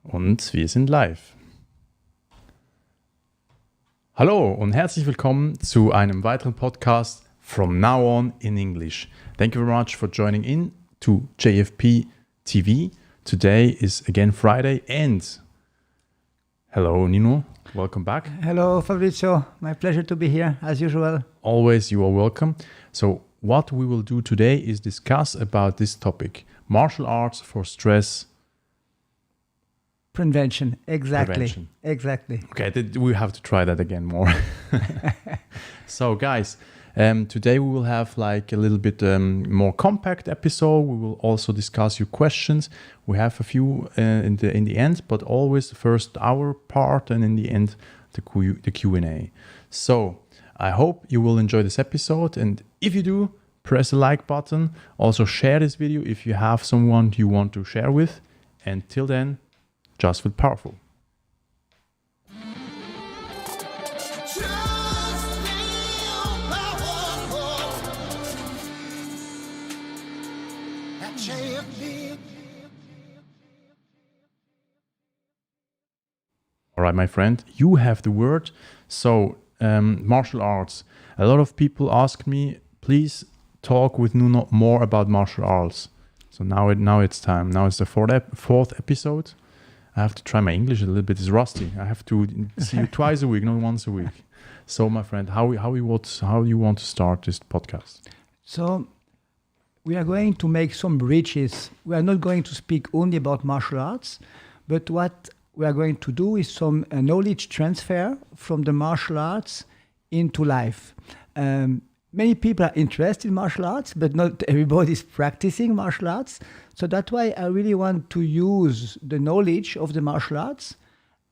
Und wir sind live. Hallo und herzlich willkommen zu einem weiteren Podcast From Now On in English. Thank you very much for joining in to JFP TV. Today is again Friday and hello Nuno, welcome back. Hello Fabrizio, my pleasure to be here as usual. Always you are welcome. So what we will do today is discuss about this topic, martial arts for stress Prevention, exactly. Prevention. Exactly. Okay, we have to try that again more. So guys, today we will have like a little bit more compact episode. We will also discuss your questions. We have a few in the end, but always the first hour part and in the end the Q&A. So I hope you will enjoy this episode, and if you do, press the like button. Also share this video if you have someone you want to share with. And till then, just feel powerful. All right, my friend, you have the word. So, martial arts. A lot of people ask me, please talk with Nuno more about martial arts. So now it's time. Now it's the fourth episode. I have to try my English a little bit. It's rusty. I have to see you twice a week, not once a week. So, my friend, how you want to start this podcast? So, we are going to make some bridges. We are not going to speak only about martial arts, but what we are going to do is some knowledge transfer from the martial arts into life. Many people are interested in martial arts, but not everybody is practicing martial arts. So that's why I really want to use the knowledge of the martial arts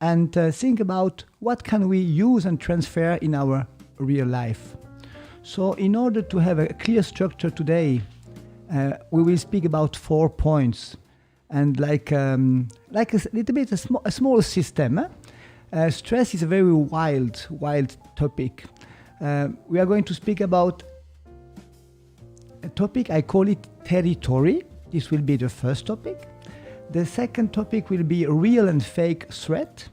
and think about what can we use and transfer in our real life. So in order to have a clear structure today, we will speak about 4 points and like a little bit a small system. Stress is a very wild topic. We are going to speak about a topic, I call it territory. This will be the first topic. The second topic will be real and fake threat.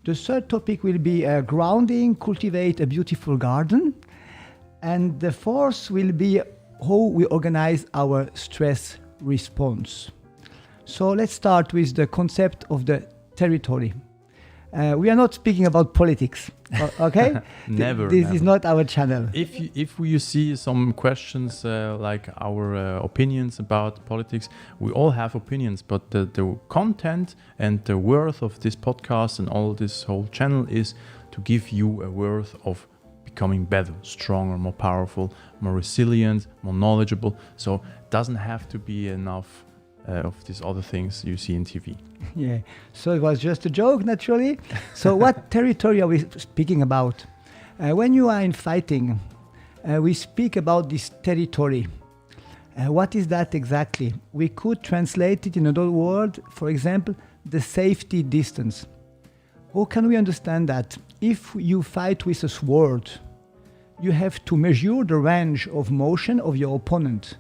The third topic will be grounding, cultivate a beautiful garden. And the fourth will be how we organize our stress response. So let's start with the concept of the territory. We are not speaking about politics, okay? Never. This is not our channel. If you see some questions like our opinions about politics, we all have opinions, but the content and the worth of this podcast and all this whole channel is to give you a worth of becoming better, stronger, more powerful, more resilient, more knowledgeable. So it doesn't have to be enough of these other things you see in TV. Yeah, so it was just a joke, naturally. So what territory are we speaking about? When you are in fighting, we speak about this territory. What is that exactly? We could translate it in another word, for example, the safety distance. How can we understand that? If you fight with a sword, you have to measure the range of motion of your opponent.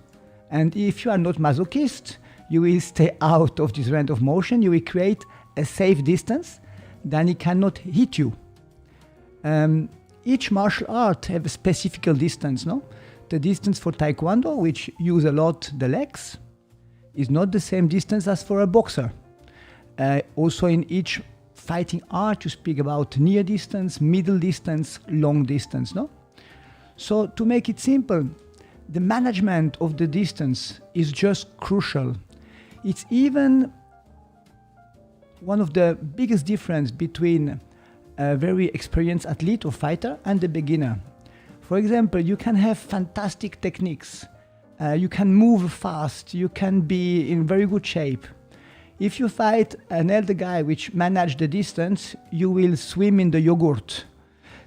And if you are not masochist, you will stay out of this range of motion. You will create a safe distance, then he cannot hit you. Each martial art have a specific distance, no? The distance for Taekwondo, which use a lot the legs, is not the same distance as for a boxer. Also in each fighting art, you speak about near distance, middle distance, long distance, no? So to make it simple, the management of the distance is just crucial. It's even one of the biggest difference between a very experienced athlete or fighter and the beginner. For example, you can have fantastic techniques. You can move fast. You can be in very good shape. If you fight an elder guy which manage the distance, you will swim in the yogurt.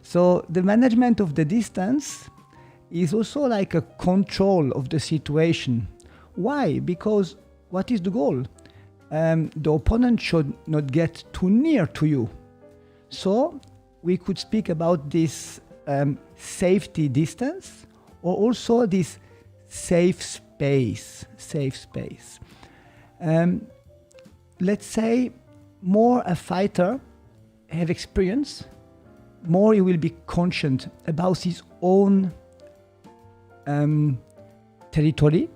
So the management of the distance is also like a control of the situation. Why? Because what is the goal? The opponent should not get too near to you. So we could speak about this safety distance or also this safe space. Let's say more a fighter have experience, more he will be conscious about his own territory,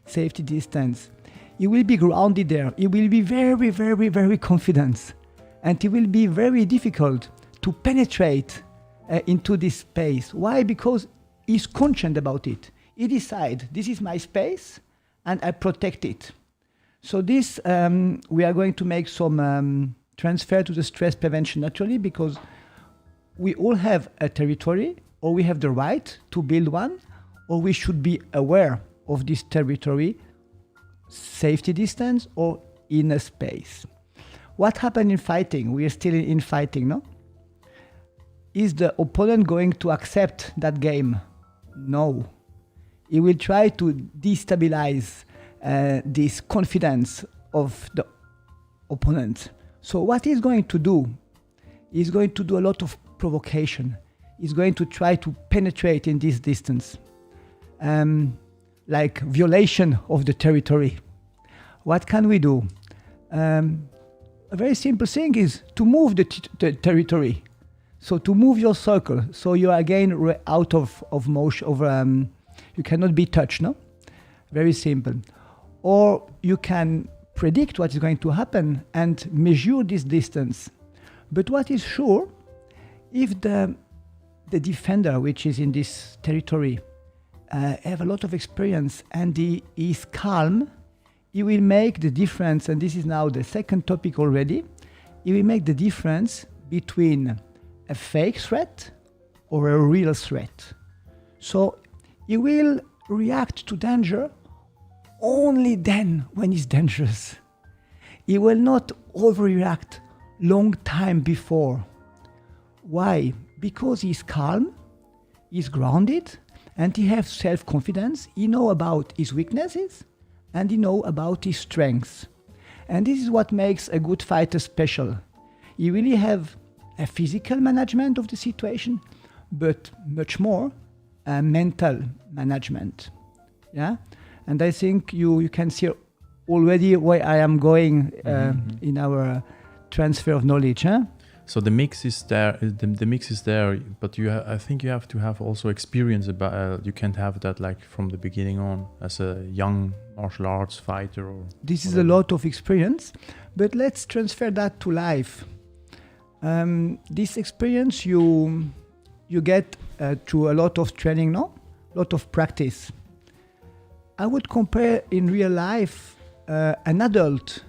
safety distance. He will be grounded there. He will be very, very, very confident. And it will be very difficult to penetrate into this space. Why? Because he's conscious about it. He decides, this is my space, and I protect it. So this, we are going to make some transfer to the stress prevention naturally, because we all have a territory, or we have the right to build one, or we should be aware of this territory, safety distance, or inner space. What happened in fighting? We are still in fighting, no? Is the opponent going to accept that game? No. He will try to destabilize this confidence of the opponent. So what he's going to do? He's going to do a lot of provocation. He's going to try to penetrate in this distance, like violation of the territory. What can we do? A very simple thing is to move the territory. So to move your circle, so you are again out of motion, you cannot be touched, no? Very simple. Or you can predict what is going to happen and measure this distance. But what is sure, if the defender, which is in this territory, have a lot of experience and he is calm, he will make the difference, and this is now the second topic already, he will make the difference between a fake threat or a real threat. So he will react to danger only then when it's dangerous. He will not overreact long time before. Why? Because he's calm, he's grounded, and he has self-confidence. He knows about his weaknesses and he knows about his strengths. And this is what makes a good fighter special. He really have a physical management of the situation, but much more a mental management. Yeah, and I think you can see already where I am going in our transfer of knowledge. Huh? So the mix is there. The mix is there, but I think you have to have also experience about. You can't have that like from the beginning on as a young martial arts fighter. Or this is a lot of experience, but let's transfer that to life. This experience you get through a lot of training, no? A lot of practice. I would compare in real life an adult.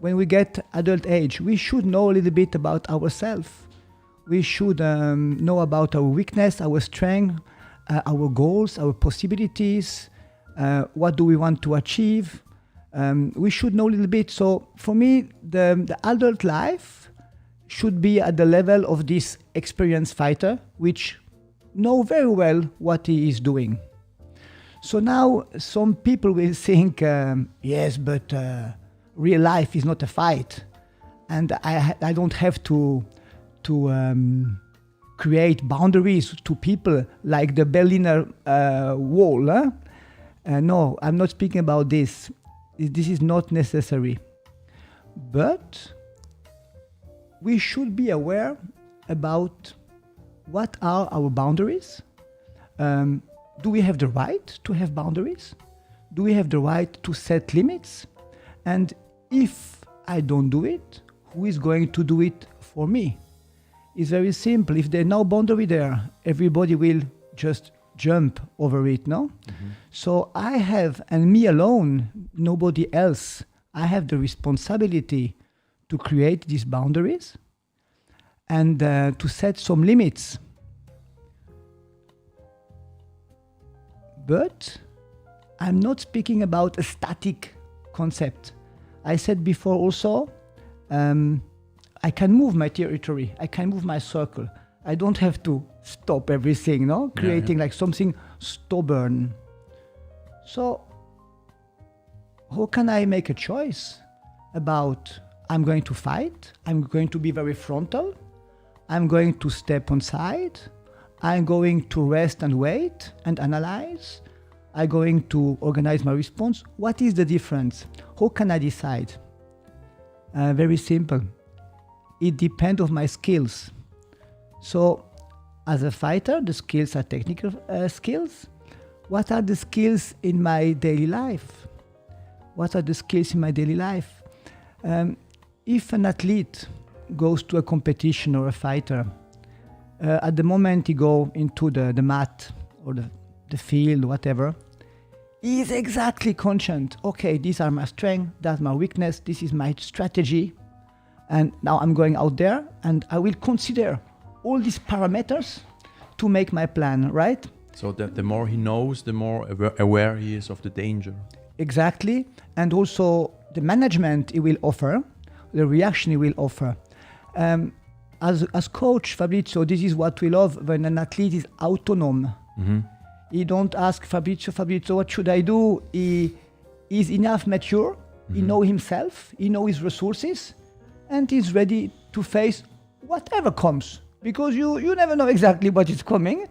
When we get adult age, we should know a little bit about ourselves. We should know about our weakness, our strength, our goals, our possibilities. What do we want to achieve? We should know a little bit. So for me, the adult life should be at the level of this experienced fighter, which know very well what he is doing. So now some people will think, yes, but real life is not a fight, and I don't have to create boundaries to people like the Berliner Wall. Huh? No, I'm not speaking about this. This is not necessary. But we should be aware about what are our boundaries. Do we have the right to have boundaries? Do we have the right to set limits? And if I don't do it, who is going to do it for me? It's very simple. If there's no boundary there, everybody will just jump over it, no? Mm-hmm. So I have, and me alone, nobody else, I have the responsibility to create these boundaries and to set some limits. But I'm not speaking about a static concept. I said before also, I can move my territory, I can move my circle. I don't have to stop everything, no? Creating like something stubborn. So how can I make a choice about I'm going to fight, I'm going to be very frontal, I'm going to step on side, I'm going to rest and wait and analyze, I'm going to organize my response. What is the difference? How can I decide? Very simple. It depends on my skills. So, as a fighter, the skills are technical skills. What are the skills in my daily life? What are the skills in my daily life? If an athlete goes to a competition or a fighter, at the moment he go into the mat or the field, whatever, he is exactly conscious. Okay, these are my strengths, that's my weakness, this is my strategy. And now I'm going out there and I will consider all these parameters to make my plan, right? So that the more he knows, the more aware he is of the danger. Exactly. And also the management he will offer, the reaction he will offer. As coach, Fabrizio, this is what we love when an athlete is autonomous. Mm-hmm. He don't ask Fabrizio, what should I do? He is enough mature. Mm-hmm. He knows himself. He knows his resources. And he's ready to face whatever comes. Because you never know exactly what is coming.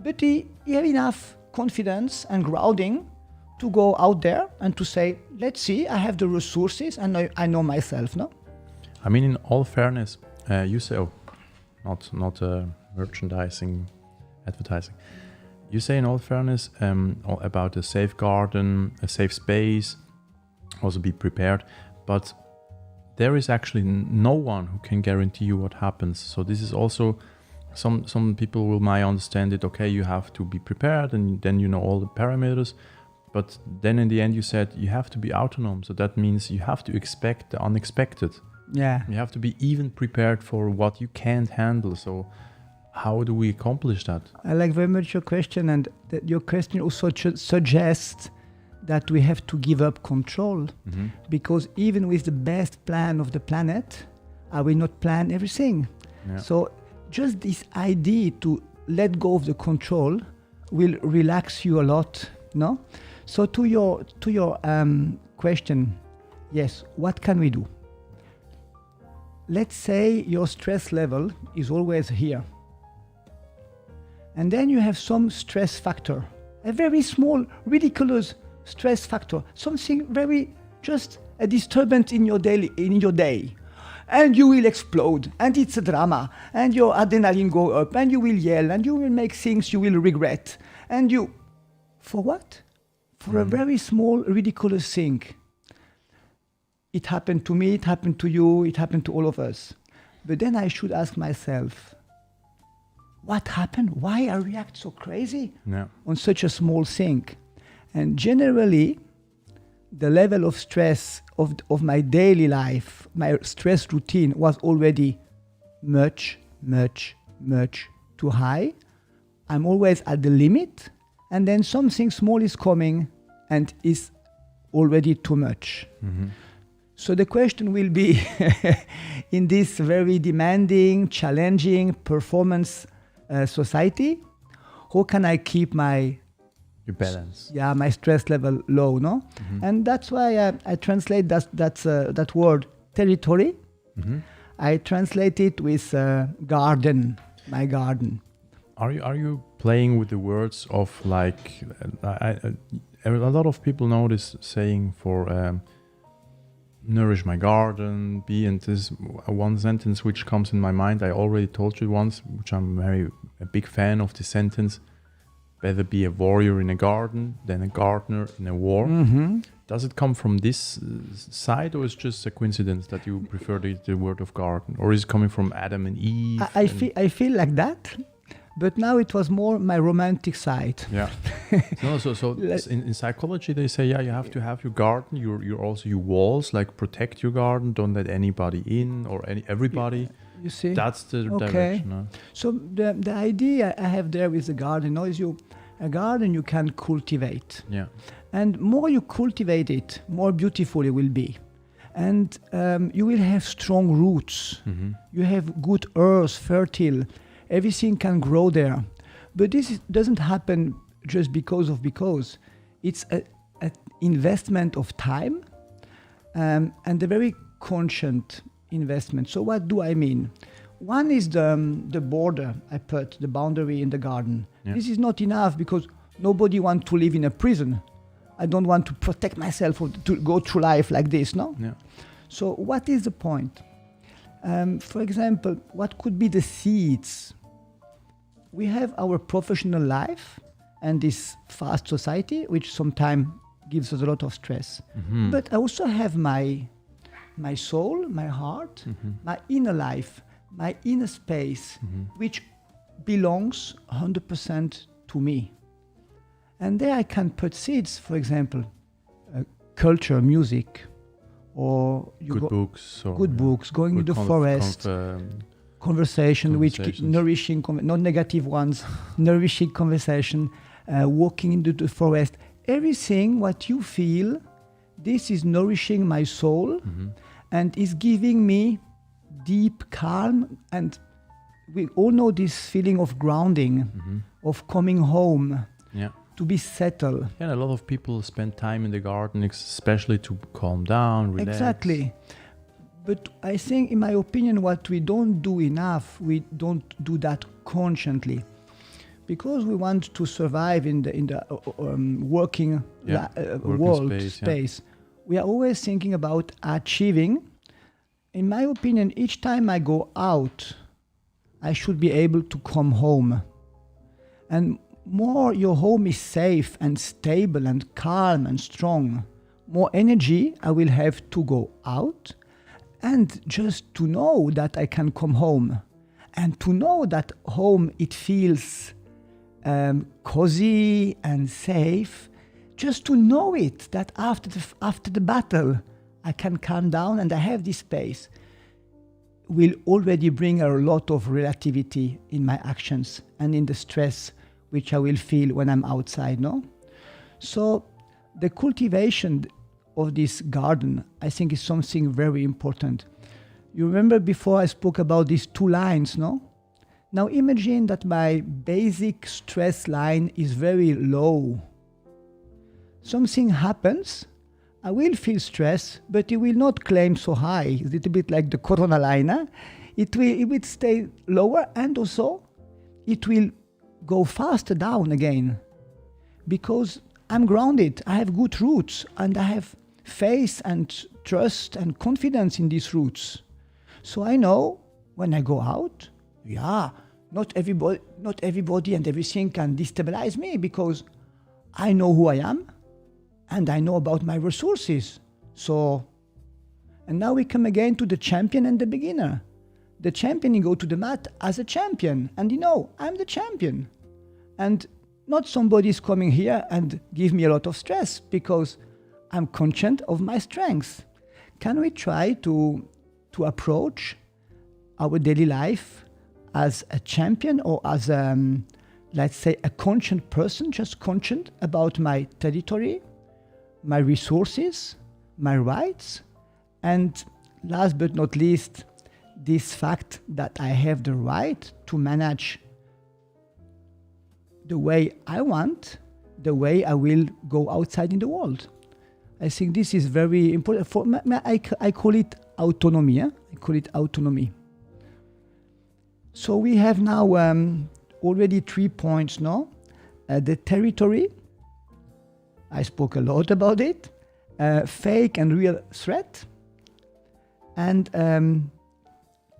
But he has enough confidence and grounding to go out there and to say, let's see, I have the resources and I know myself, no? I mean, in all fairness, you say, not merchandising, advertising. You say in all fairness about a safe garden, a safe space, also be prepared. But there is actually no one who can guarantee you what happens. So this is also, some people might understand it, okay, you have to be prepared and then you know all the parameters. But then in the end you said you have to be autonomous. So that means you have to expect the unexpected. Yeah. You have to be even prepared for what you can't handle. So how do we accomplish that? I like very much your question, and that your question also suggests that we have to give up control. Mm-hmm. Because even with the best plan of the planet, I will not plan everything. Yeah. So just this idea to let go of the control will relax you a lot, no? So to your question, yes, what can we do? Let's say your stress level is always here. And then you have some stress factor, a very small, ridiculous stress factor, something very, just a disturbance in your day. And you will explode, and it's a drama, and your adrenaline go up, and you will yell, and you will make things you will regret. And you, for what? For a very small, ridiculous thing. It happened to me, it happened to you, it happened to all of us. But then I should ask myself, what happened? Why I react so crazy on such a small thing? And generally, the level of stress of my daily life, my stress routine was already much too high. I'm always at the limit, and then something small is coming and is already too much. Mm-hmm. So the question will be, in this very demanding, challenging performance society, how can I keep my balance? Yeah, my stress level low, no? Mm-hmm. And that's why I translate that word territory. Mm-hmm. I translate it with garden, my garden. Are you playing with the words of like a lot of people know this saying for nourish my garden, be, and this one sentence which comes in my mind. I already told you once, which I'm a big fan of the sentence. Better be a warrior in a garden than a gardener in a war. Mm-hmm. Does it come from this side, or is it just a coincidence that you prefer the word of garden, or is it coming from Adam and Eve? I feel like that, but now it was more my romantic side. Yeah. So in psychology they say, you have to have your garden, your also your walls, like protect your garden, don't let anybody in or everybody. You see, that's the direction. No? So the idea I have there with the garden is a garden you can cultivate. Yeah. And more you cultivate it, more beautiful it will be. And you will have strong roots. Mm-hmm. You have good earth, fertile. Everything can grow there. But this doesn't happen just because. It's an investment of time and a very conscious investment. So what do I mean? One is the border I put, the boundary in the garden. Yeah. This is not enough because nobody wants to live in a prison. I don't want to protect myself to go through life like this, no? Yeah. So what is the point? For example, what could be the seeds? We have our professional life and this fast society, which sometimes gives us a lot of stress. But I also have my soul, my heart, my inner life, my inner space, which belongs 100% to me. And there I can put seeds, for example, culture, music, or good books, going in the forest, conversation, which nourishing, not negative ones, nourishing conversation, walking into the forest. Everything what you feel, this is nourishing my soul and is giving me deep calm. And we all know this feeling of grounding, of coming home, to be settled. Yeah, and a lot of people spend time in the garden, especially to calm down, relax. Exactly. But I think, in my opinion, what we don't do enough, we don't do that consciously. Because we want to survive in the working world space. We are always thinking about achieving. In my opinion, each time I go out, I should be able to come home. And more your home is safe and stable and calm and strong, more energy I will have to go out and just to know that I can come home. And to know that home, it feels cozy and safe. Just to know it, that after the battle, I can calm down and I have this space, will already bring a lot of relativity in my actions and in the stress which I will feel when I'm outside, no? So the cultivation of this garden, I think, is something very important. You remember before I spoke about these 2 lines, no? Now imagine that my basic stress line is very low. Something happens, I will feel stress, but it will not climb so high. It's a little bit like the corona line. Huh? It will stay lower, and also it will go faster down again. Because I'm grounded, I have good roots, and I have faith and trust and confidence in these roots. So I know when I go out, not everybody and everything can destabilize me, because I know who I am and I know about my resources. So, and now we come again to the champion and the beginner. The champion, you go to the mat as a champion, and I'm the champion. And not somebody's coming here and give me a lot of stress, because I'm conscious of my strengths. Can we try to approach our daily life as a champion, or as let's say a conscious person, just conscious about my territory, my resources, my rights, and last but not least, this fact that I have the right to manage the way I want, the way I will go outside in the world. I think this is very important. I call it autonomy. I call it autonomy. So we have now already 3 points now. The territory, I spoke a lot about it. Fake and real threat. And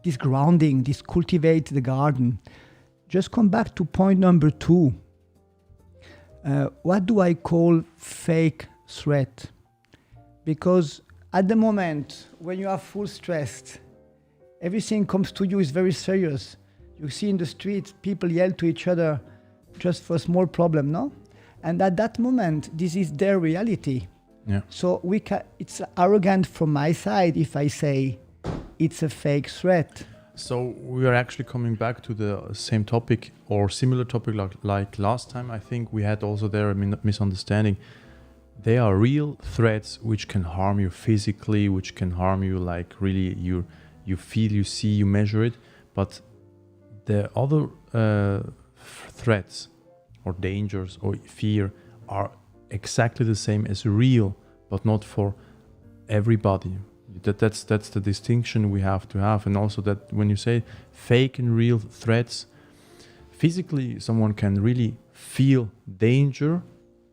this grounding, this cultivate the garden. Just come back to point number 2. What do I call fake threat? Because at the moment when you are full stressed, everything comes to you is very serious. You see in the streets, people yell to each other just for a small problem, no? And at that moment, this is their reality. Yeah. So it's arrogant from my side if I say it's a fake threat. So we are actually coming back to the same topic or similar topic like last time. I think we had also there a misunderstanding. They are real threats which can harm you physically, which can harm you like really you feel, you see, you measure it. But the other threats or dangers or fear are exactly the same as real, but not for everybody. That's the distinction we have to have. And also that when you say fake and real threats, physically someone can really feel danger,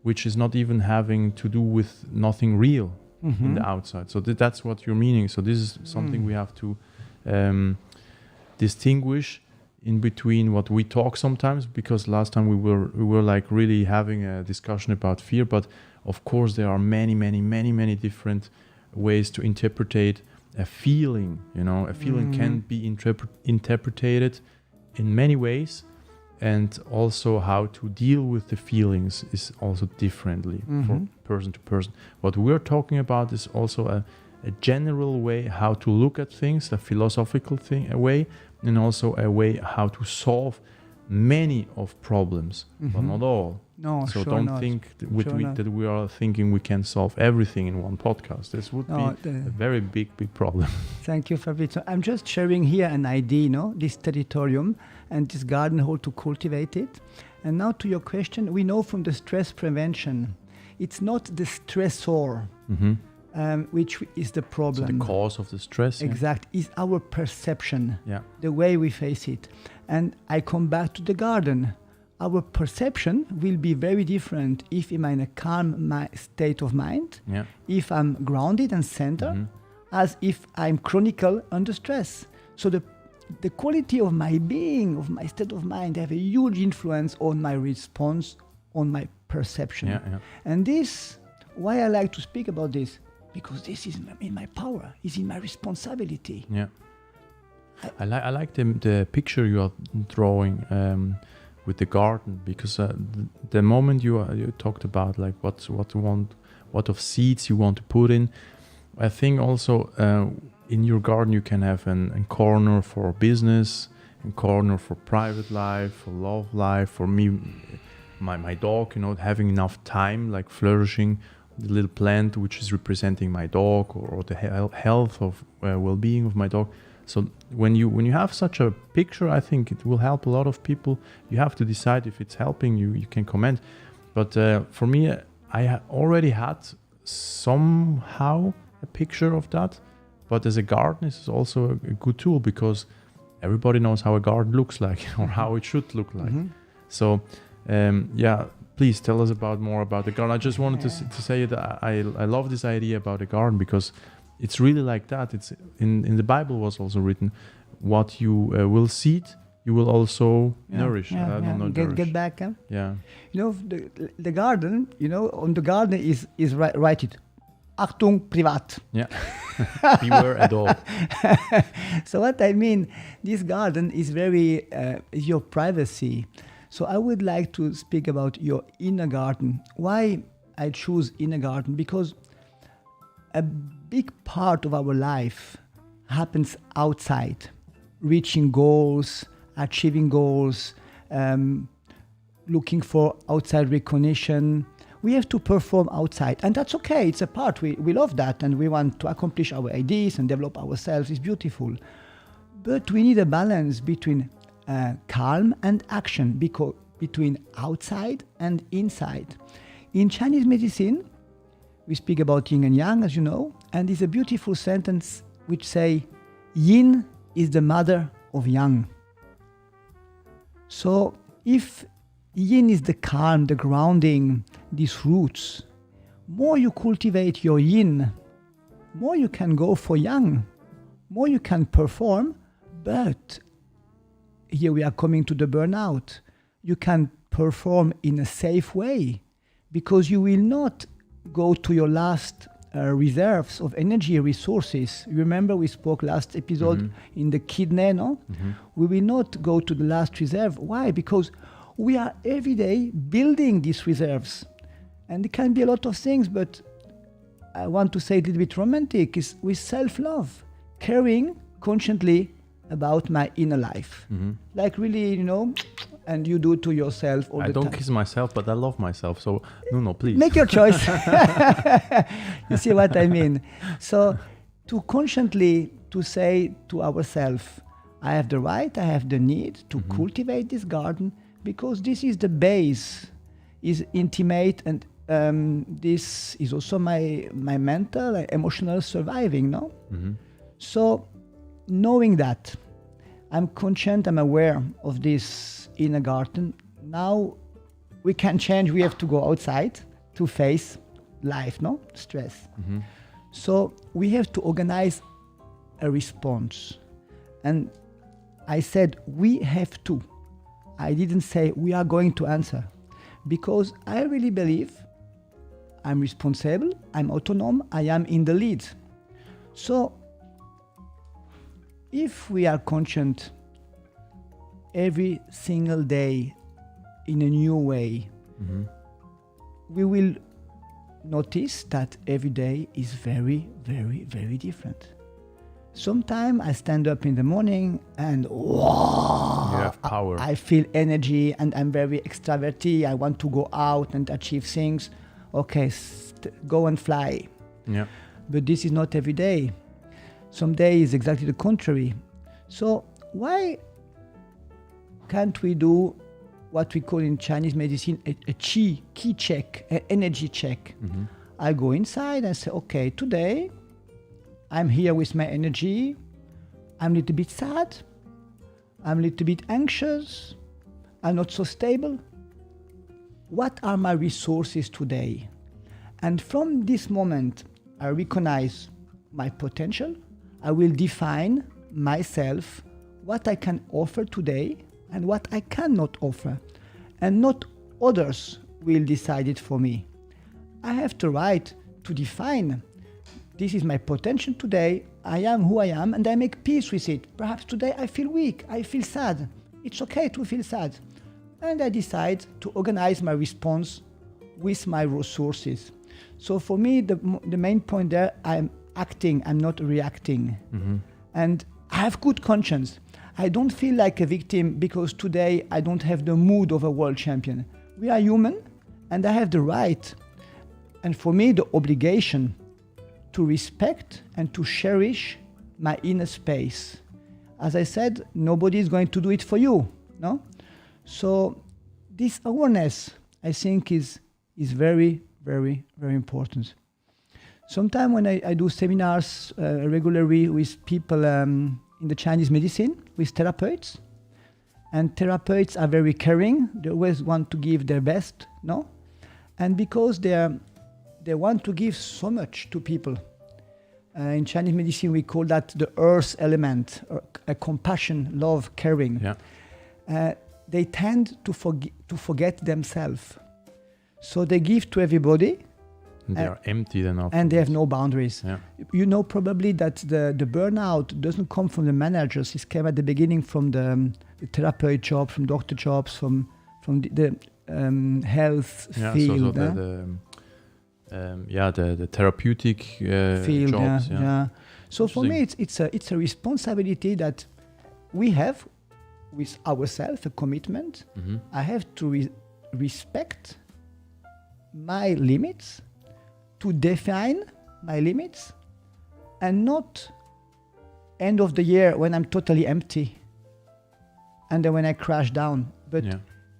which is not even having to do with nothing real. in the outside. So that's what you're meaning. So this is something we have to distinguish in between what we talk sometimes, because last time we were like really having a discussion about fear, but of course there are many different ways to interpret a feeling. A feeling can be interpreted in many ways, and also how to deal with the feelings is also differently from person to person. What we're talking about is also a general way how to look at things, a philosophical thing, a way, and also a way how to solve many of problems, but not all. No, so sure don't not. think Sure that we are thinking we can solve everything in one podcast. This would be a very big problem. Thank you, Fabrizio. I'm just sharing here an idea, this territorium and this garden, how to cultivate it. And now to your question, we know from the stress prevention, it's not the stressor which is the problem. So the cause of the stress. Exact, is our perception, Yeah. the way we face it. And I come back to the garden. Our perception will be very different if I'm in a calm state of mind, if I'm grounded and centered, as if I'm chronical under stress. So the quality of my being, of my state of mind, have a huge influence on my response, on my perception. And this, why I like to speak about this, because this is in my power, is in my responsibility. Yeah. I like the picture you are drawing with the garden, because the moment you talked about like what of seeds you want to put in, I think also in your garden you can have a corner for business, a corner for private life, for love life. For me, my dog, having enough time, like flourishing the little plant which is representing my dog, or the health of well-being of my dog. So when you have such a picture, I think it will help a lot of people. You have to decide if it's helping you. You can comment. But for me, I already had somehow a picture of that. But as a garden, it's also a good tool, because everybody knows how a garden looks like, or how it should look like. So please tell us more about the garden. I just wanted to say that I love this idea about the garden, because it's really like that. It's in the Bible was also written, what you will seed, you will also nourish. Get back. Yeah. The garden, on the garden is write it. Achtung, privat. Yeah. Beware a dog. So what I mean, this garden is very your privacy. So I would like to speak about your inner garden. Why I choose inner garden? Because a big part of our life happens outside, reaching goals, achieving goals, looking for outside recognition. We have to perform outside, and that's okay. It's a part. We love that, and we want to accomplish our ideas and develop ourselves. It's beautiful. But we need a balance between calm and action, between outside and inside. In Chinese medicine, we speak about yin and yang, as you know, and it's a beautiful sentence which say, yin is the mother of yang. So if yin is the calm, the grounding, these roots, more you cultivate your yin, more you can go for yang, more you can perform, but here we are coming to the burnout. You can perform in a safe way, because you will not go to your last reserves of energy resources. Remember we spoke last episode in the kidney, no? We will not go to the last reserve. Why? Because we are every day building these reserves. And it can be a lot of things, but I want to say a little bit romantic, is with self-love, caring consciously about my inner life. Like really, and you do to yourself all the time. I don't kiss myself, but I love myself. So, Nuno, please. Make your choice. You see what I mean? So, to consciously to say to ourselves, I have the right, I have the need to cultivate this garden, because this is the base, is intimate, and this is also my mental, emotional surviving, no? So, knowing that, I'm conscious, I'm aware of this inner garden. Now we can change, we have to go outside to face life, no? Stress. So we have to organize a response. And I said, we have to. I didn't say we are going to answer, because I really believe I'm responsible, I'm autonomous, I am in the lead. So if we are conscious every single day in a new way, we will notice that every day is very, very, very different. Sometimes I stand up in the morning and You have power. I feel energy and I'm very extroverted. I want to go out and achieve things. Okay, go and fly. Yeah. But this is not every day. Some days exactly the contrary. So why can't we do what we call in Chinese medicine a qi check, an energy check? I go inside and say, okay, today I'm here with my energy. I'm a little bit sad. I'm a little bit anxious. I'm not so stable. What are my resources today? And from this moment, I recognize my potential. I will define myself, what I can offer today and what I cannot offer. And not others will decide it for me. I have the right to define, this is my potential today, I am who I am, and I make peace with it. Perhaps today I feel weak, I feel sad. It's okay to feel sad. And I decide to organize my response with my resources. So for me, the main point there, I'm acting, I'm not reacting. And I have good conscience. I don't feel like a victim because today I don't have the mood of a world champion. We are human, and I have the right, and for me the obligation, to respect and to cherish my inner space. As I said, nobody is going to do it for you, no? So this awareness, I think, is very, very, very important. Sometimes when I do seminars regularly with people in the Chinese medicine, with therapeutes, and therapeutes are very caring, they always want to give their best, no? And because they want to give so much to people. In Chinese medicine, we call that the earth element, or compassion, love, caring. Yeah. They tend to forget themselves. So they give to everybody. They are empty then afterwards. And they have no boundaries. Yeah. You know probably that the burnout doesn't come from the managers. It came at the beginning from the therapeutic job, from doctor jobs, from the health field. The therapeutic field. jobs. So for me, it's a responsibility that we have with ourselves, a commitment. I have to respect my limits, to define my limits, and not end of the year when I'm totally empty and then when I crash down. But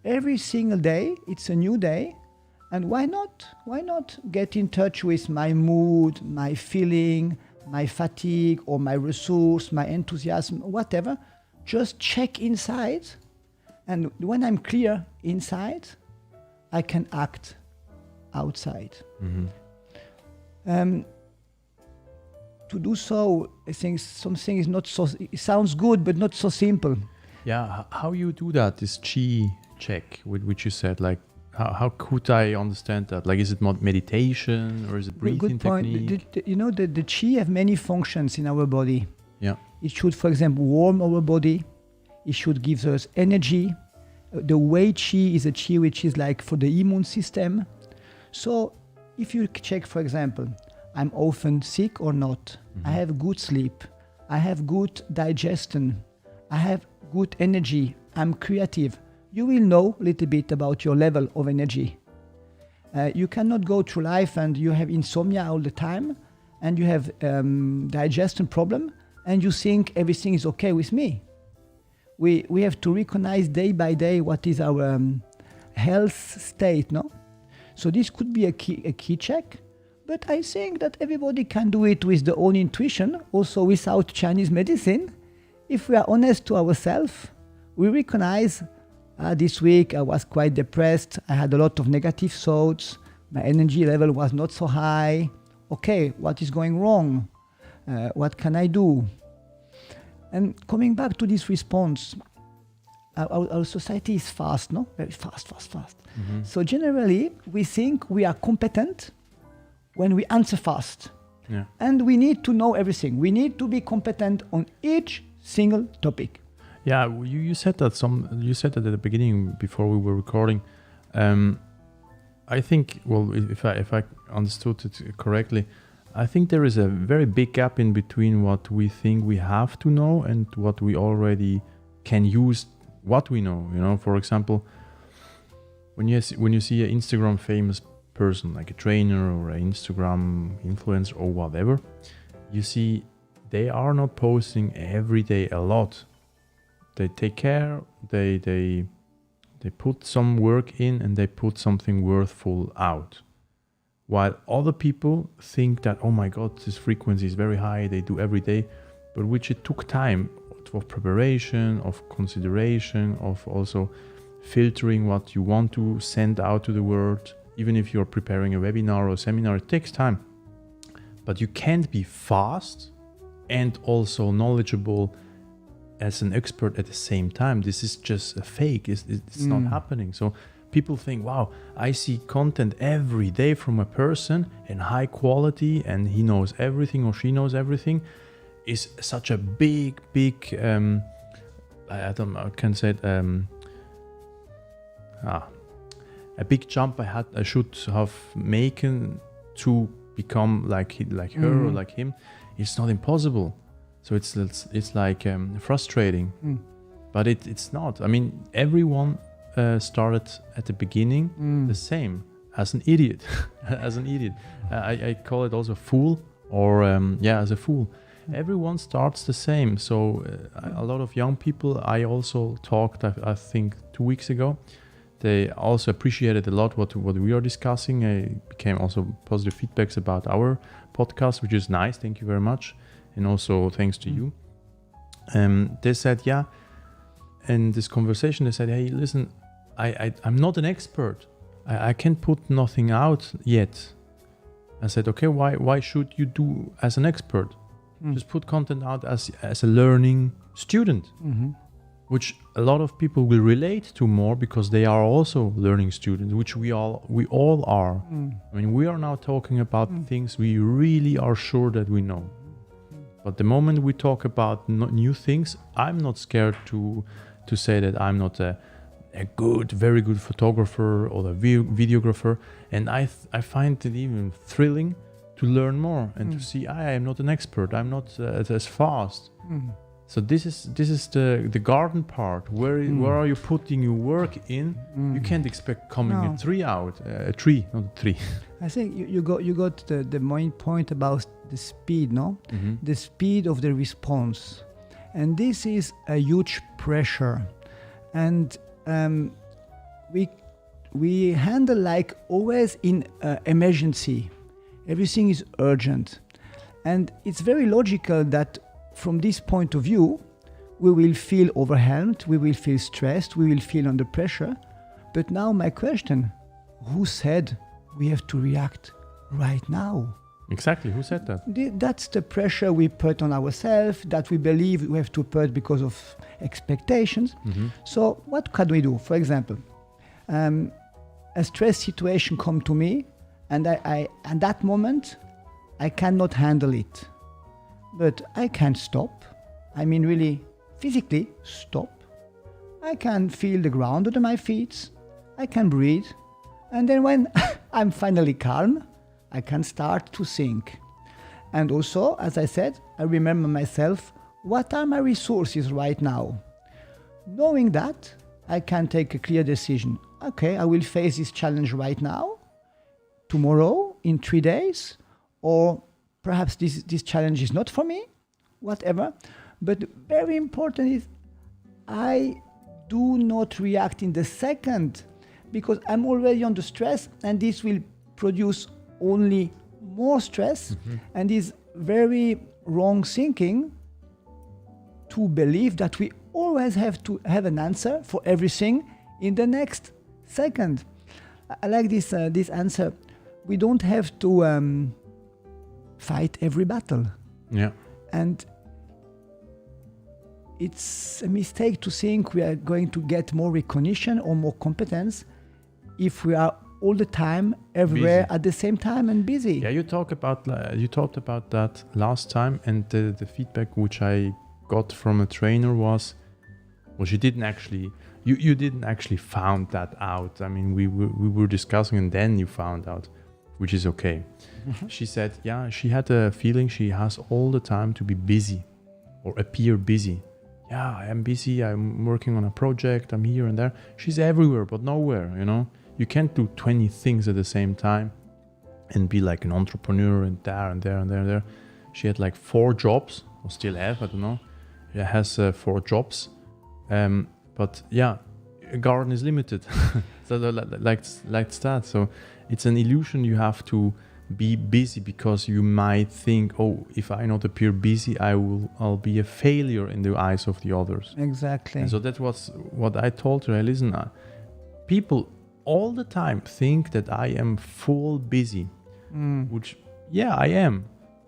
every single day, it's a new day. And why not get in touch with my mood, my feeling, my fatigue, or my resource, my enthusiasm, whatever. Just check inside. And when I'm clear inside, I can act outside. To do so, I think something is not so, it sounds good, but not so simple. Yeah, how you do that, this chi check, which you said, like, how could I understand that? Like, is it more meditation or is it breathing technique? The chi have many functions in our body. Yeah. It should, for example, warm our body. It should give us energy. The wei chi is a chi which is like for the immune system. So if you check, for example, I'm often sick or not, I have good sleep, I have good digestion, I have good energy, I'm creative, you will know a little bit about your level of energy. You cannot go through life and you have insomnia all the time and you have digestion problem and you think everything is okay with me. We have to recognize day by day what is our health state, no? So this could be a key check, but I think that everybody can do it with their own intuition, also without Chinese medicine. If we are honest to ourselves, we recognize this week I was quite depressed, I had a lot of negative thoughts, my energy level was not so high, okay, what is going wrong? What can I do? And coming back to this response, our society is fast, no? Very fast. Mm-hmm. So generally, we think we are competent when we answer fast. Yeah. And we need to know everything. We need to be competent on each single topic. Yeah, you said that you said that at the beginning before we were recording. I think, well, if I understood it correctly, I think there is a very big gap in between what we think we have to know and what we already can use what we know. You know, for example, when you see an Instagram famous person like a trainer or an Instagram influencer or whatever, you see they are not posting every day a lot. They take care, they put some work in and they put something worthful out. While other people think that, oh my God, this frequency is very high, they do every day, but which it took time of preparation, of consideration, of also filtering what you want to send out to the world. Even if you're preparing a webinar or a seminar, it takes time. But you can't be fast and also knowledgeable as an expert at the same time. This is just a fake. It's not happening. So people think, wow, I see content every day from a person in high quality and he knows everything or she knows everything. Is such a big, I can say it, a big jump I should have making to become like her or like him. It's not impossible. So it's like frustrating, but it's not. I mean, everyone started at the beginning the same, as an idiot, I call it also fool, or as a fool. Everyone starts the same. So a lot of young people, I also talked, I think 2 weeks ago, they also appreciated a lot what we are discussing. It became also positive feedbacks about our podcast, which is nice. Thank you very much. And also thanks to you. They said, yeah, in this conversation, they said, hey, listen, I'm not an expert. I can't put nothing out yet. I said, okay, why should you do as an expert? Just put content out as a learning student, which a lot of people will relate to more because they are also learning students, which we all are. I mean, we are now talking about things we really are sure that we know. But the moment we talk about new things, I'm not scared to say that I'm not a very good photographer or a videographer. And I find it even thrilling to learn more and to see I am not an expert. I'm not as fast. So this is the garden part. Where are you putting your work in? You can't expect coming a tree, not a tree. I think you got the main point about the speed, no? The speed of the response, and this is a huge pressure, and we handle like always in emergency. Everything is urgent, and it's very logical that from this point of view, we will feel overwhelmed, we will feel stressed, we will feel under pressure. But now my question, who said we have to react right now? Exactly, who said that? That's the pressure we put on ourselves, that we believe we have to put because of expectations. So what can we do? For example, a stress situation come to me, and I at that moment, I cannot handle it. But I can stop. I mean, really, physically stop. I can feel the ground under my feet. I can breathe. And then when I'm finally calm, I can start to think. And also, as I said, I remember myself, what are my resources right now? Knowing that, I can take a clear decision. Okay, I will face this challenge right now, tomorrow, in 3 days, or perhaps this challenge is not for me, whatever. But very important is I do not react in the second, because I'm already under stress, and this will produce only more stress. And is very wrong thinking to believe that we always have to have an answer for everything in the next second. I like this answer. We don't have to fight every battle. Yeah. And it's a mistake to think we are going to get more recognition or more competence if we are all the time, everywhere busy at the same time and busy. Yeah, you talked about that last time, and the feedback which I got from a trainer was, well, you didn't actually found that out. I mean, we were discussing, and then you found out, which is okay. She said, yeah, she had a feeling she has all the time to be busy or appear busy. Yeah, I am busy. I'm working on a project. I'm here and there. She's everywhere, but nowhere, you know. You can't do 20 things at the same time and be like an entrepreneur and there and there and there and there. She had like 4 jobs, or still have, I don't know. She has 4 jobs. But yeah, a garden is limited. So like that. So it's an illusion. You have to be busy because you might think, oh, if I not appear busy, I'll be a failure in the eyes of the others. Exactly. And so that was what I told her. Listen, people all the time think that I am full busy, which, yeah, I am.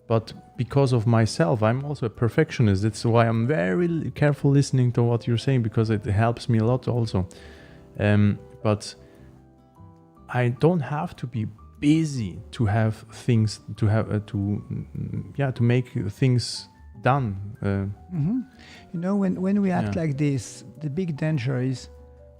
But because of myself, I'm also a perfectionist. That's why I'm very careful listening to what you're saying, because it helps me a lot also. But I don't have to be busy to have things, to make things done. You know, when we act like this, the big danger is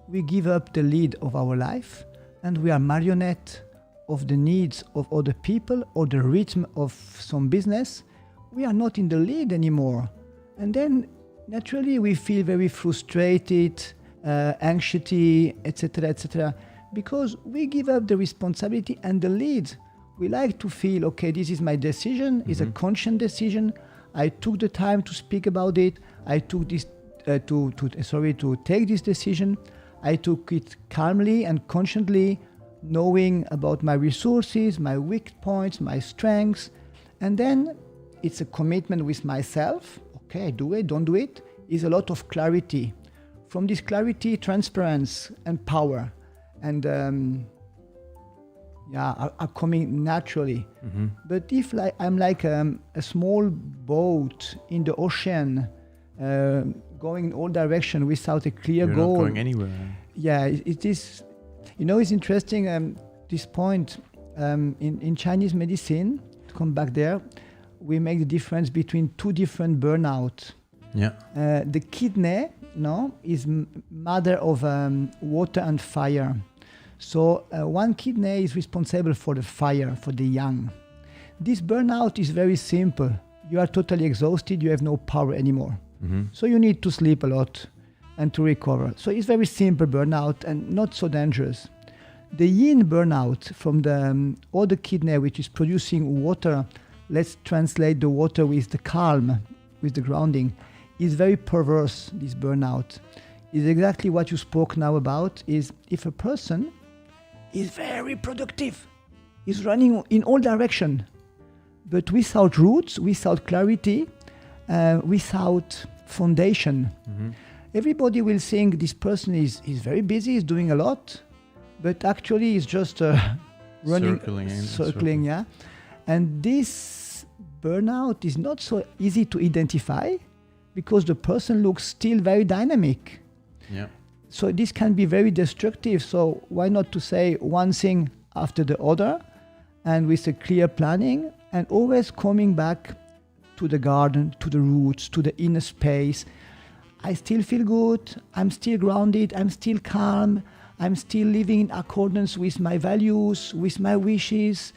we give up the lead of our life and we are marionette of the needs of other people or the rhythm of some business. We are not in the lead anymore. And then naturally we feel very frustrated, anxiety, etc., because we give up the responsibility and the lead. We like to feel, okay, this is my decision, it's a conscious decision. I took the time to speak about it. I took this to take this decision. I took it calmly and consciently, knowing about my resources, my weak points, my strengths. And then it's a commitment with myself. Okay, do it, don't do it. Is a lot of clarity. From this clarity, transparency and power and are coming naturally. But if I'm like a small boat in the ocean, going in all directions without a clear You're goal. not going anywhere. Yeah, it is. You know, it's interesting. This point in Chinese medicine. To come back there, we make the difference between 2 different burnout. Yeah. The kidney, is mother of water and fire. So one kidney is responsible for the fire, for the yang. This burnout is very simple. You are totally exhausted. You have no power anymore. So you need to sleep a lot and to recover. So it's very simple burnout and not so dangerous. The yin burnout from the other kidney, which is producing water, let's translate the water with the calm, with the grounding, is very perverse. This burnout is exactly what you spoke now about, is if a person is very productive, is running in all directions, but without roots, without clarity, without foundation. Everybody will think this person is very busy, is doing a lot, but actually is just running, circling, yeah. And this burnout is not so easy to identify because the person looks still very dynamic. Yeah. So this can be very destructive. So why not to say one thing after the other, and with a clear planning, and always coming back to the garden, to the roots, to the inner space. I still feel good. I'm still grounded. I'm still calm. I'm still living in accordance with my values, with my wishes.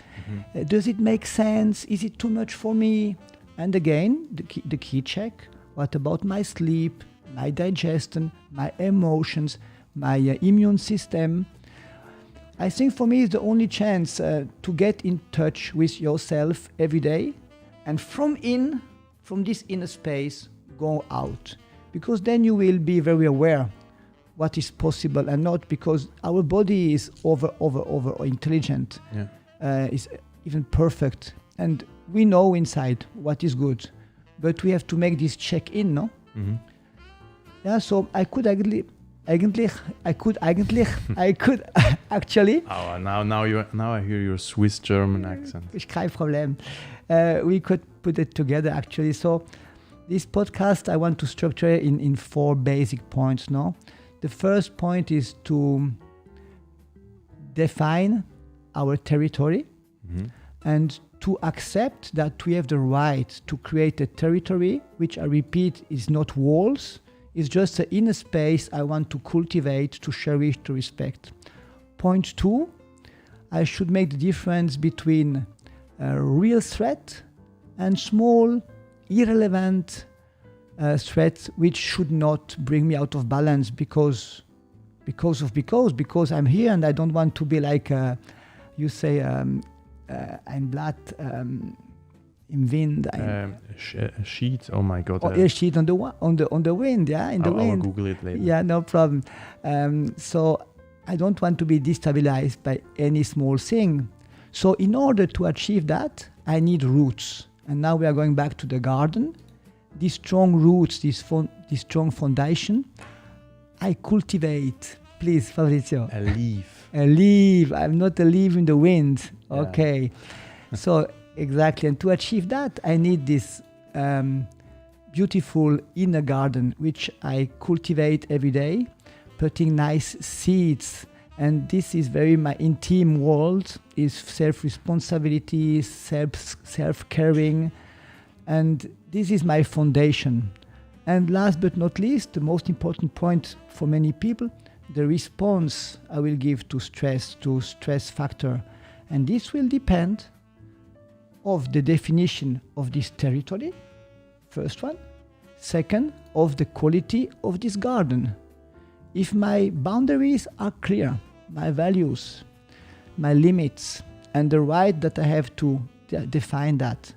Does it make sense? Is it too much for me? And again, the key check. What about my sleep, my digestion, my emotions, my immune system? I think for me it's the only chance to get in touch with yourself every day, and from this inner space, go out. Because then you will be very aware what is possible and not, because our body is over intelligent. Is even perfect. And we know inside what is good. But we have to make this check-in, no? Yeah, so I could actually... Oh, now I hear your Swiss German accent. Ist kein Problem. we could put it together actually. So this podcast I want to structure in 4 basic points. No, the first point is to define our territory and to accept that we have the right to create a territory, which I repeat is not walls, it's just an inner space I want to cultivate, to cherish, to respect. Point 2, I should make the difference between a real threat and small, irrelevant threats which should not bring me out of balance because I'm here and I don't want to be like you say ein Blatt im Wind. A sheet. Oh my God. A sheet on the wind. Yeah, in the wind. I'll Google it later. Yeah, no problem. So I don't want to be destabilized by any small thing. So in order to achieve that, I need roots. And now we are going back to the garden. These strong roots, this strong foundation, I cultivate. Please, Fabrizio. A leaf. A leaf. I'm not a leaf in the wind. Yeah. Okay. So exactly. And to achieve that, I need this beautiful inner garden, which I cultivate every day, putting nice seeds. And this is very my intimate world, is self-responsibility, self-caring. And this is my foundation. And last but not least, the most important point for many people, the response I will give to stress factor. And this will depend of the definition of this territory, first one. Second, of the quality of this garden. If my boundaries are clear, my values, my limits, and the right that I have to define that,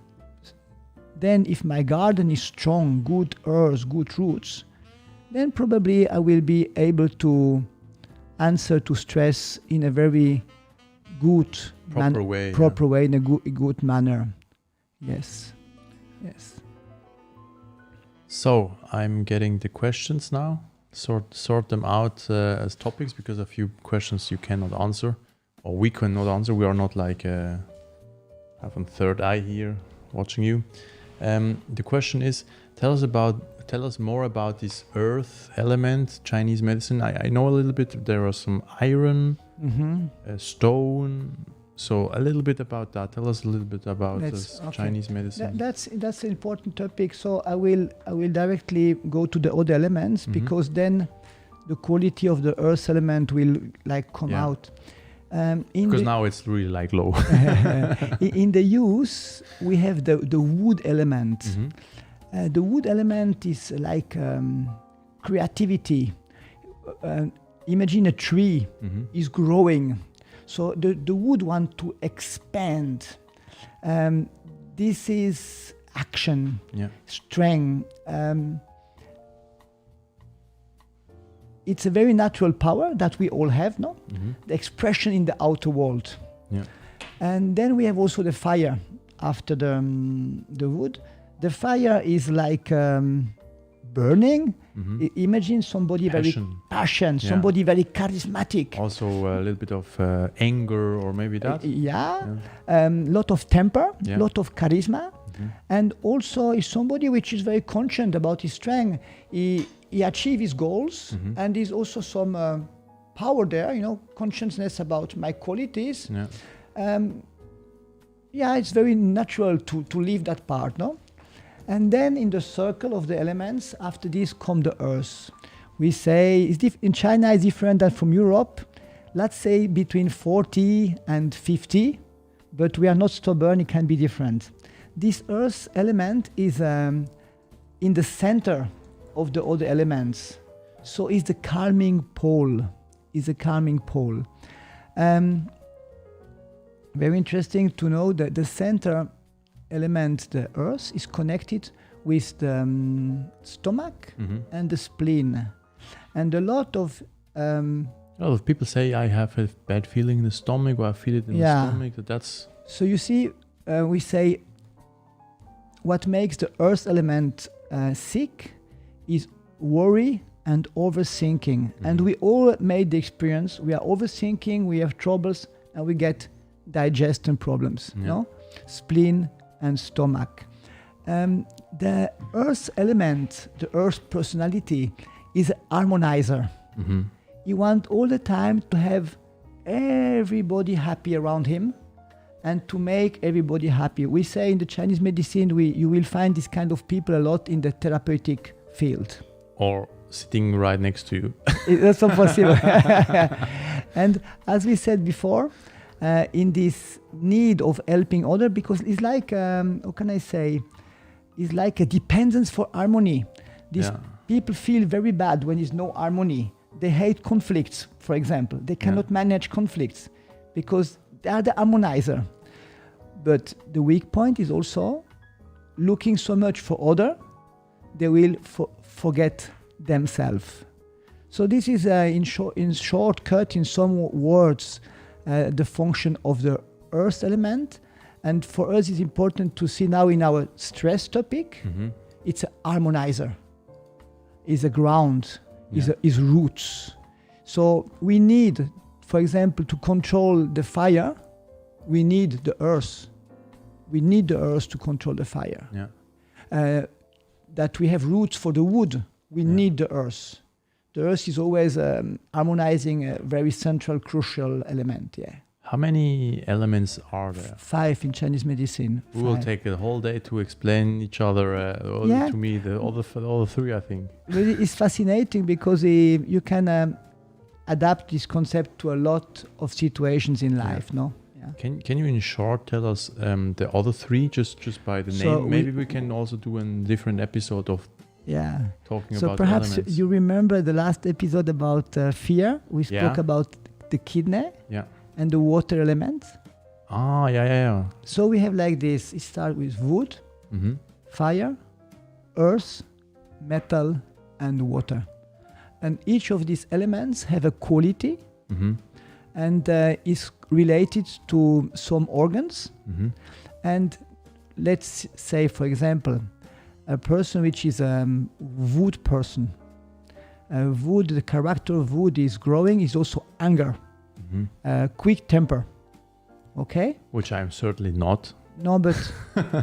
then if my garden is strong, good earth, good roots, then probably I will be able to answer to stress in a very good proper way, in a good manner. Yes. So I'm getting the questions now. Sort them out as topics, because a few questions you cannot answer, or we cannot answer. We are not like having third eye here watching you. The question is, tell us more about this earth element, Chinese medicine. I know a little bit. There are some iron, stone. So a little bit about that. Tell us a little bit about this Chinese medicine. That's an important topic. So I will directly go to the other elements, because then the quality of the earth element will like come out. Because now it's really like low. In the use, we have the wood element. The wood element is like creativity. Imagine a tree is growing. So the wood want to expand. This is action, strength. It's a very natural power that we all have, no? The expression in the outer world. And then we have also the fire after the wood. The fire is like burning. Imagine somebody very passionate, somebody very charismatic. Also a little bit of anger, or maybe that. Lot of temper, lot of charisma, and also is somebody which is very conscious about his strength. He achieves his goals, and there's also some power there. Consciousness about my qualities. It's very natural to leave that part, no? And then in the circle of the elements, after this come the earth. We say, in China it's different than from Europe. Let's say between 40 and 50, but we are not stubborn, it can be different. This earth element is in the center of the other elements. So it's the calming pole. Very interesting to know that the center element, the earth, is connected with the stomach and the spleen. And a lot of people say I have a bad feeling in the stomach, or I feel it in the stomach. That's so you see, we say what makes the earth element sick is worry and overthinking. And we all made the experience. We are overthinking, we have troubles, and we get digestion problems. No, spleen, and stomach. The earth element, the earth personality, is an harmonizer. Mm-hmm. He wants all the time to have everybody happy around him and to make everybody happy. We say in the Chinese medicine, you will find this kind of people a lot in the therapeutic field. Or sitting right next to you. It's also possible. And as we said before, in this need of helping others, because it's like, how can I say, it's like a dependence for harmony. These people feel very bad when there's no harmony. They hate conflicts, for example. They cannot manage conflicts because they are the harmonizer. But the weak point is also looking so much for other, they will forget themselves. So this is in shortcut, in some words, the function of the earth element. And for us, it's important to see now in our stress topic, it's a harmonizer, is a ground, is roots. So we need, for example, to control the fire, we need the earth. We need the earth to control the fire. That we have roots for the wood, we need the earth. The earth is always harmonizing a very central, crucial element. How many elements are there? 5 in Chinese medicine. We will take a whole day to explain each other, to me, all the 3, I think. Really, it's fascinating because you can adapt this concept to a lot of situations in life, no? Can you in short tell us the other 3 just by the name? Maybe we can also do a different episode of talking about so perhaps elements. You remember the last episode about fear? We spoke about the kidney and the water element. So we have like this. It starts with wood, fire, earth, metal, and water. And each of these elements have a quality and is related to some organs. And let's say, for example, a person which is a wood person. Wood, the character of wood is growing, is also anger, quick temper. Okay? Which I'm certainly not. No, but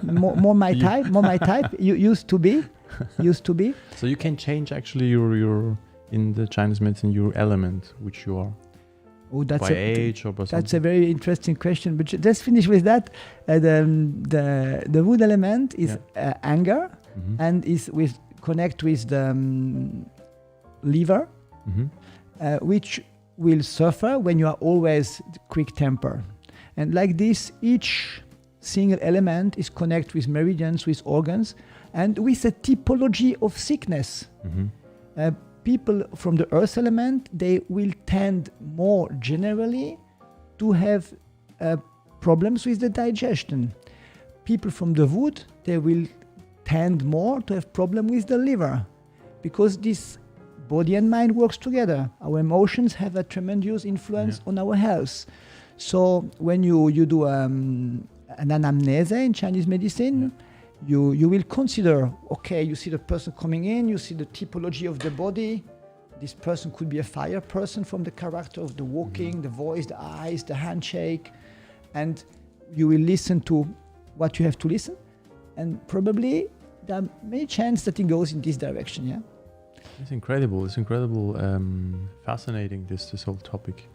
more my type. More my type. You used to be. So you can change actually your in the Chinese medicine your element, which you are. Oh, that's by age or by something? That's a very interesting question. But let's finish with that. The wood element is anger, and is connect with the liver, which will suffer when you are always quick temper. And like this, each single element is connected with meridians, with organs, and with a typology of sickness. People from the earth element, they will tend more generally to have problems with the digestion. People from the wood, they will tend more to have problem with the liver, because this body and mind works together. Our emotions have a tremendous influence on our health. So when you do an anamnese in Chinese medicine, you will consider, okay, you see the person coming in, you see the typology of the body. This person could be a fire person from the character of the walking, the voice, the eyes, the handshake. And you will listen to what you have to listen. And probably there are many chances that it goes in this direction, It's incredible. It's incredible, fascinating, this whole topic.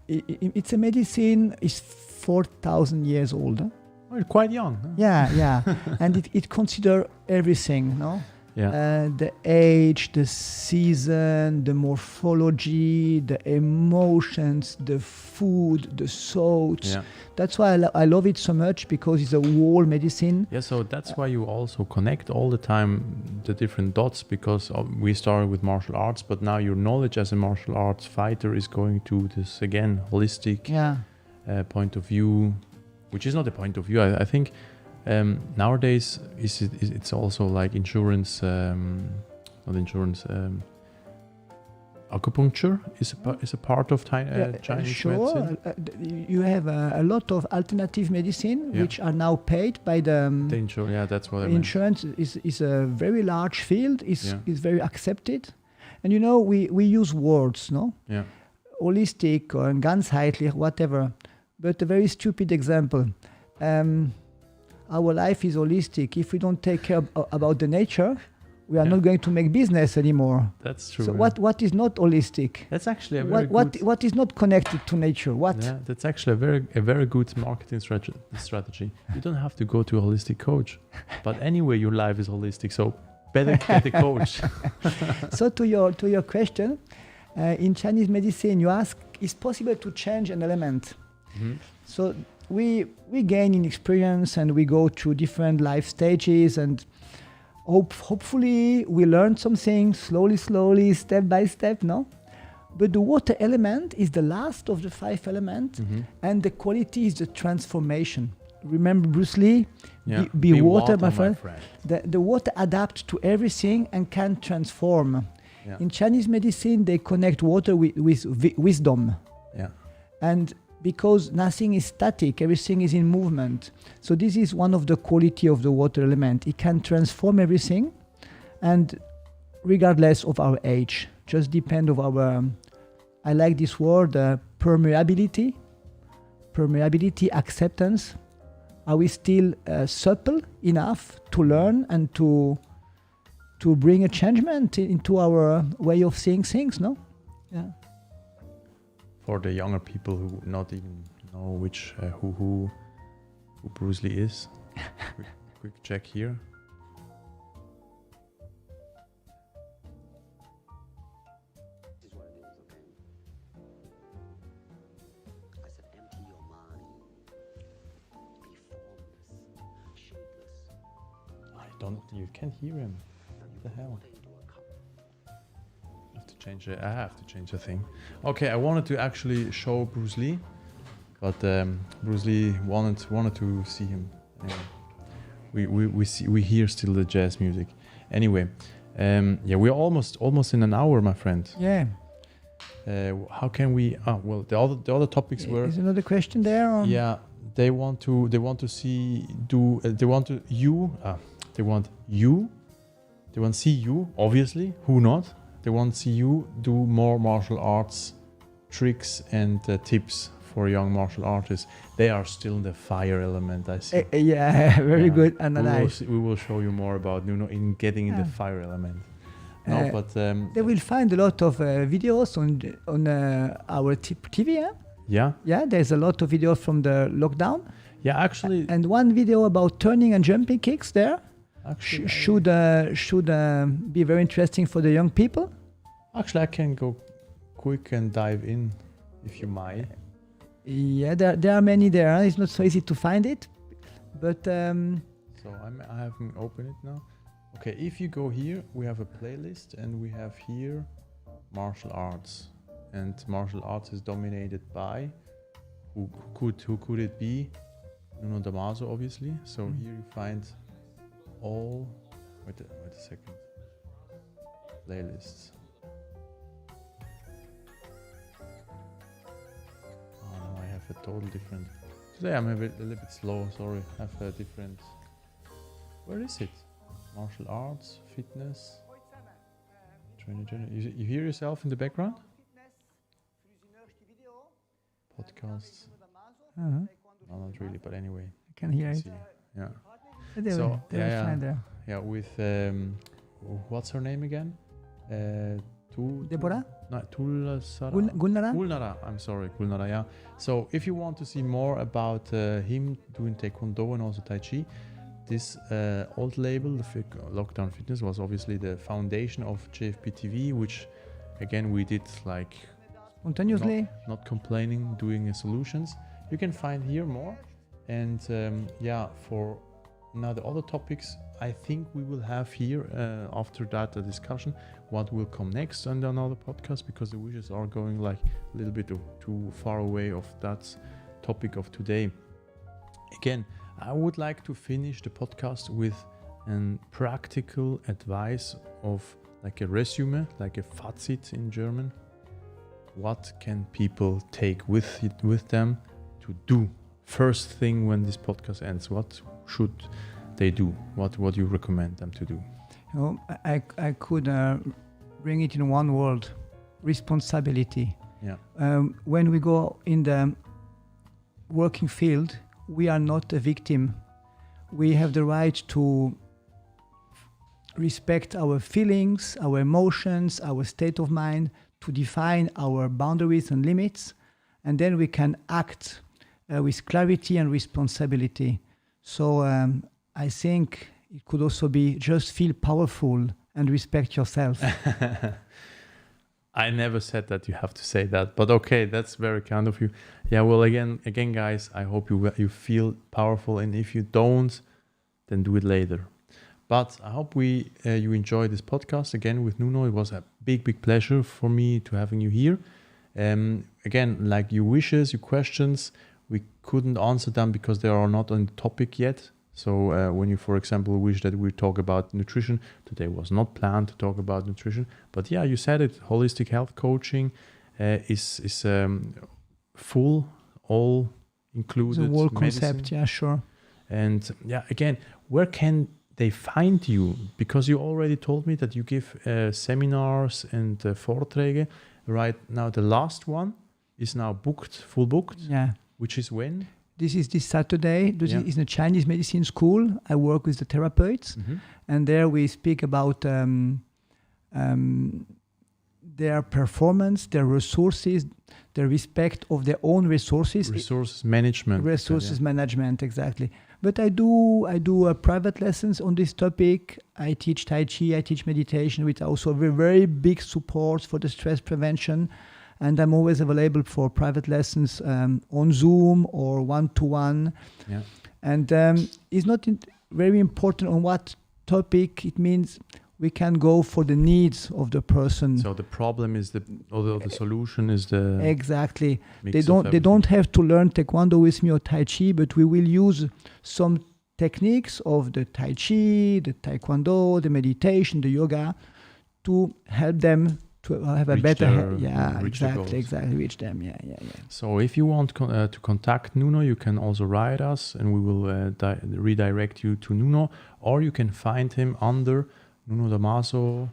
It's a medicine, it's 4,000 years old. Oh, quite young. Huh? Yeah. And it considers everything, no? The age, the season, the morphology, the emotions, the food, the thoughts. That's why I love it so much, because it's a whole medicine. So that's why you also connect all the time the different dots, because we started with martial arts, but now your knowledge as a martial arts fighter is going to this, again, holistic point of view, which is not a point of view. I think nowadays it's also like insurance, not insurance. Acupuncture is a part of Chinese medicine. You have a lot of alternative medicine which are now paid by the insurance. That's what I meant. Insurance is a very large field. is very accepted, and we use words, no? Holistic or ganzheitlich, whatever. But a very stupid example. our life is holistic. If we don't take care about the nature, we are Yeah. not going to make business anymore. That's true. So yeah. what is not holistic? That's actually a very What is not connected to nature? What? Yeah, that's actually a very good marketing strategy. You don't have to go to a holistic coach, but anyway, your life is holistic. So better get a coach. So to your question, in Chinese medicine, you ask, is possible to change an element? Mhm. So we gain in experience and we go through different life stages and hopefully we learn something slowly, step by step, no? But the water element is the last of the 5 elements, Mhm. and the quality is the transformation. Remember Bruce Lee? Yeah. Be water, my my friend. The water adapts to everything and can transform. Yeah. In Chinese medicine, they connect water with wisdom. Yeah. And because nothing is static, everything is in movement. So this is one of the quality of the water element. It can transform everything, and regardless of our age, just depend of our, I like this word, permeability, acceptance. Are we still supple enough to learn and to bring a changement into our way of seeing things, no? Yeah. For the younger people who not even know which who Bruce Lee is, quick check here. This is what it is, okay? I said empty your mind. Be formless, shapeless. You can't hear him. What the hell? Into a cup. I have to change the thing. Okay, I wanted to actually show Bruce Lee, but Bruce Lee wanted to see him. Anyway, we hear still the jazz music. Anyway, yeah, we're almost in an hour, my friend. Yeah. How can we? Well, the other topics were. Is another question there? Or? Yeah, they want to see you. Obviously, who not? They want to see you do more martial arts tricks and tips for young martial artists. They are still in the fire element, I see. Yeah, very good analyze. We will show you more about Nuno in getting in the fire element. No, but they will find a lot of videos on our TV. Yeah? Yeah. Yeah, there's a lot of videos from the lockdown. Yeah, actually. And one video about turning and jumping kicks there. Actually, should be very interesting for the young people. Actually, I can go quick and dive in, if you mind. Yeah, there are many there. It's not so easy to find it, but. So I haven't opened it now. Okay, if you go here, we have a playlist, and we have here martial arts, and martial arts is dominated by who could it be? Nuno Damaso, obviously. So here you find all. Wait a second. Playlists. Oh no, I have a total different. Today I'm a little bit slow. Sorry, I have a different. Where is it? Martial arts, fitness. Training. You hear yourself in the background? Podcasts. Uh-huh. No, not really, but anyway. I can hear it. See. Yeah. They So, will find there. Yeah, with what's her name again? Deborah? No, Tulsara. Gulnara? Gulnara. I'm sorry, Gulnara. Yeah. So if you want to see more about him doing Taekwondo and also Tai Chi, this old label, the Lockdown Fitness, was obviously the foundation of JFP TV, which again we did like Spontaneously? not complaining, doing solutions. You can find here more, and yeah, for now the other topics I think we will have here after that a discussion what will come next on another podcast, because the wishes are going like a little bit too far away of that topic of today. Again, I would like to finish the podcast with a practical advice of like a resume, like a Fazit in German. What can people take with them to do? First thing when this podcast ends, what should they do? What would you recommend them to do? You know, I could bring it in one word: responsibility. Yeah. When we go in the working field, we are not a victim. we have the right to respect our feelings, our emotions, our state of mind, to define our boundaries and limits, and then we can act with clarity and responsibility. So I think it could also be just feel powerful and respect yourself. I never said that you have to say that, but okay, that's very kind of you. Yeah, well, again, guys, I hope you feel powerful, and if you don't, then do it later. But I hope you enjoyed this podcast again with Nuno. It was a big pleasure for me to having you here. Again, like your wishes, your questions, we couldn't answer them because they are not on the topic yet. So when you, for example, wish that we talk about nutrition, today was not planned to talk about nutrition. But yeah, you said it, holistic health coaching is full, all included. The whole medicine. concept, yeah, sure. And yeah, again, where can they find you? Because you already told me that you give seminars and Vorträge. Right now, the last one is now booked, full booked. Yeah. Which is when? This is this Saturday. This is in a Chinese medicine school. I work with the therapeutes, and there we speak about their performance, their resources, the respect of their own resources. Resources management. Resources management, exactly. But I do private lessons on this topic. I teach Tai Chi, I teach meditation, with also very, very big support for the stress prevention. And I'm always available for private lessons on Zoom or one-to-one. Yeah. And it's not very important on what topic. It means we can go for the needs of the person. So the problem is the solution is the exactly. They don't have to learn Taekwondo with me or Tai Chi, but we will use some techniques of the Tai Chi, the Taekwondo, the meditation, the yoga, to help them to have a better reach them. Yeah. So if you want to contact Nuno, you can also write us, and we will redirect you to Nuno, or you can find him under Nuno Damaso.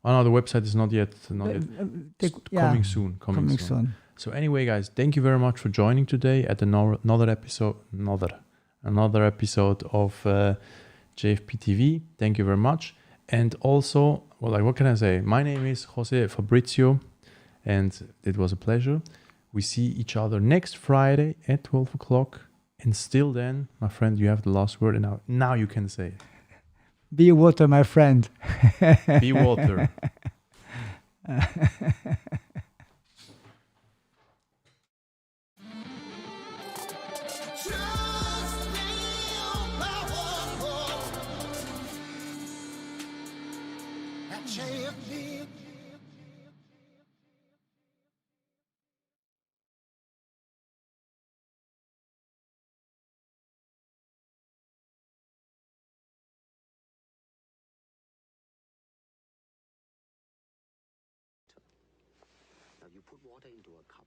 Oh no, the website is not yet. Coming soon. Coming soon. So anyway, guys, thank you very much for joining today at another episode of JFP TV. Thank you very much. And also, what can I say? My name is Jose Fabrizio, and it was a pleasure. We see each other next Friday at 12 o'clock. And still then, my friend, you have the last word. And now you can say it. Be water, my friend. Be water. JFP. Now you put water into a cup,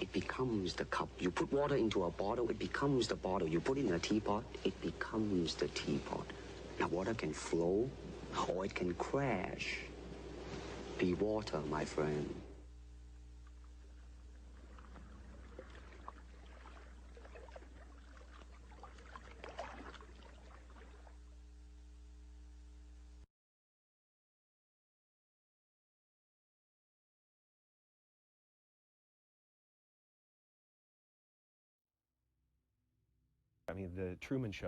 it becomes the cup. You put water into a bottle, it becomes the bottle. You put it in a teapot, it becomes the teapot. Now water can flow, or it can crash. Be water, my friend. I mean, the Truman Show.